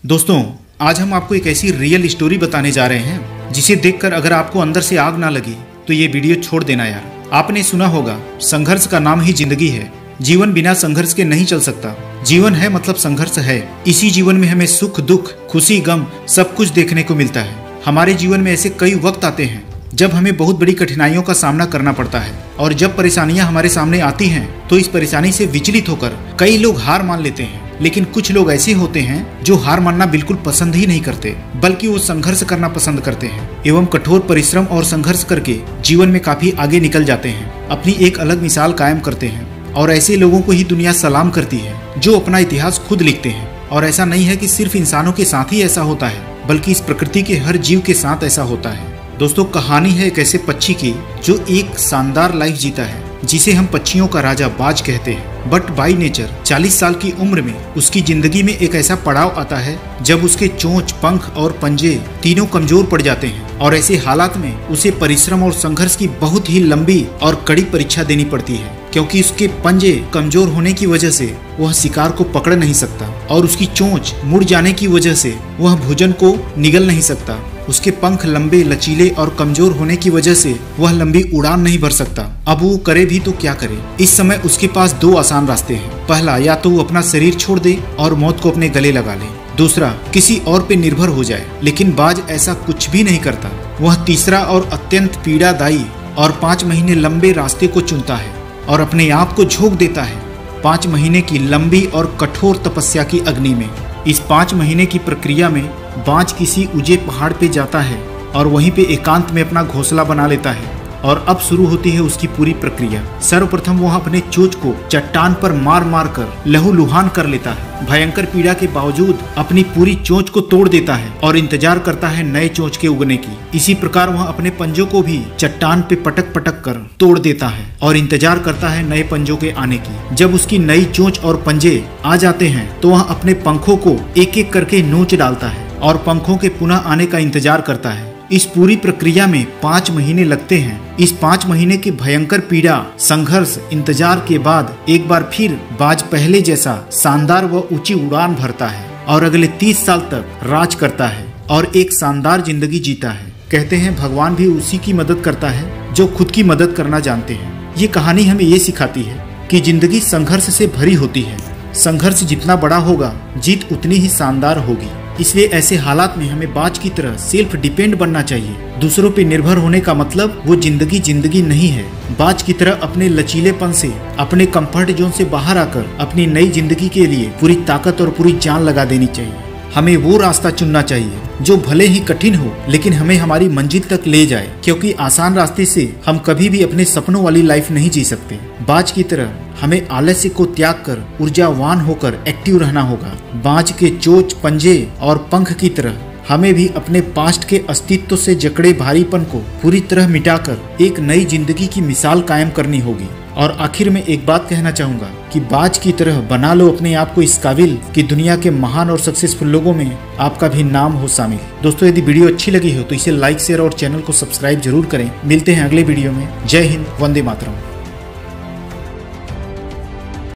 दोस्तों, आज हम आपको एक ऐसी रियल स्टोरी बताने जा रहे हैं जिसे देखकर अगर आपको अंदर से आग ना लगी तो ये वीडियो छोड़ देना यार। आपने सुना होगा, संघर्ष का नाम ही जिंदगी है। जीवन बिना संघर्ष के नहीं चल सकता। जीवन है मतलब संघर्ष है। इसी जीवन में हमें सुख दुख, खुशी गम सब कुछ देखने को मिलता है। हमारे जीवन में ऐसे कई वक्त आते हैं जब हमें बहुत बड़ी कठिनाइयों का सामना करना पड़ता है, और जब परेशानियां हमारे सामने आती हैं तो इस परेशानी से विचलित होकर कई लोग हार मान लेते हैं। लेकिन कुछ लोग ऐसे होते हैं जो हार मानना बिल्कुल पसंद ही नहीं करते, बल्कि वो संघर्ष करना पसंद करते हैं एवं कठोर परिश्रम और संघर्ष करके जीवन में काफी आगे निकल जाते हैं, अपनी एक अलग मिसाल कायम करते हैं। और ऐसे लोगों को ही दुनिया सलाम करती है जो अपना इतिहास खुद लिखते हैं। और ऐसा नहीं है कि सिर्फ इंसानों के साथ ही ऐसा होता है, बल्कि इस प्रकृति के हर जीव के साथ ऐसा होता है। दोस्तों, कहानी है एक ऐसे पक्षी की जो एक शानदार लाइफ जीता है, जिसे हम पक्षियों का राजा बाज कहते हैं। बट बाई नेचर 40 साल की उम्र में उसकी जिंदगी में एक ऐसा पड़ाव आता है जब उसके चोंच, पंख और पंजे तीनों कमजोर पड़ जाते हैं। और ऐसे हालात में उसे परिश्रम और संघर्ष की बहुत ही लंबी और कड़ी परीक्षा देनी पड़ती है, क्योंकि उसके पंजे कमजोर होने की वजह से वह शिकार को पकड़ नहीं सकता, और उसकी चोंच मुड़ जाने की वजह से वह भोजन को निगल नहीं सकता। उसके पंख लंबे, लचीले और कमजोर होने की वजह से वह लंबी उड़ान नहीं भर सकता। अब वो करे भी तो क्या करे। इस समय उसके पास दो आसान रास्ते हैं। पहला, या तो वो अपना शरीर छोड़ दे और मौत को अपने गले लगा ले। दूसरा, किसी और पे निर्भर हो जाए। लेकिन बाज ऐसा कुछ भी नहीं करता। वह तीसरा और अत्यंत पीड़ादायी और 5 महीने लंबे रास्ते को चुनता है और अपने आप को झोंक देता है 5 महीने की लंबी और कठोर तपस्या की अग्नि में। इस 5 महीने की प्रक्रिया में बाज किसी ऊंचे पहाड़ पे जाता है और वहीं पे एकांत में अपना घोंसला बना लेता है। और अब शुरू होती है उसकी पूरी प्रक्रिया। सर्वप्रथम वह अपने चोंच को चट्टान पर मार मार कर लहूलुहान कर लेता है। भयंकर पीड़ा के बावजूद अपनी पूरी चोंच को तोड़ देता है और इंतजार करता है नए चोंच के उगने की। इसी प्रकार वह अपने पंजों को भी चट्टान पे पटक पटक कर तोड़ देता है और इंतजार करता है नए पंजों के आने की। जब उसकी नई चोंच और पंजे आ जाते हैं तो वह अपने पंखों को एक एक करके नोच डालता है और पंखों के पुनः आने का इंतजार करता है। इस पूरी प्रक्रिया में 5 महीने लगते हैं। इस 5 महीने की भयंकर पीड़ा, संघर्ष, इंतजार के बाद एक बार फिर बाज पहले जैसा शानदार व ऊंची उड़ान भरता है और अगले 30 साल तक राज करता है और एक शानदार जिंदगी जीता है। कहते हैं भगवान भी उसी की मदद करता है जो खुद की मदद करना जानते हैं। ये कहानी हमें ये सिखाती है कि जिंदगी संघर्ष से भरी होती है। संघर्ष जितना बड़ा होगा, जीत उतनी ही शानदार होगी। इसलिए ऐसे हालात में हमें बाज की तरह सेल्फ डिपेंड बनना चाहिए। दूसरों पे निर्भर होने का मतलब वो जिंदगी नहीं है। बाज की तरह अपने लचीलेपन से, अपने कंफर्ट जोन से बाहर आकर अपनी नई जिंदगी के लिए पूरी ताकत और पूरी जान लगा देनी चाहिए। हमें वो रास्ता चुनना चाहिए जो भले ही कठिन हो लेकिन हमें हमारी मंजिल तक ले जाए, क्योंकि आसान रास्ते से हम कभी भी अपने सपनों वाली लाइफ नहीं जी सकते। बाज की तरह हमें आलस्य को त्याग कर ऊर्जावान होकर एक्टिव रहना होगा। बाज के चोंच, पंजे और पंख की तरह हमें भी अपने पास्ट के अस्तित्व से जकड़े भारीपन को पूरी तरह मिटाकर एक नई जिंदगी की मिसाल कायम करनी होगी। और आखिर में एक बात कहना चाहूंगा कि बाज की तरह बना लो अपने आप को इस काबिल कि दुनिया के महान और सक्सेसफुल लोगों में आपका भी नाम हो शामिल। दोस्तों, यदि वीडियो अच्छी लगी हो तो इसे लाइक, शेयर और चैनल को सब्सक्राइब जरूर करें। मिलते हैं अगले वीडियो में। जय हिंद, वंदे मातरम।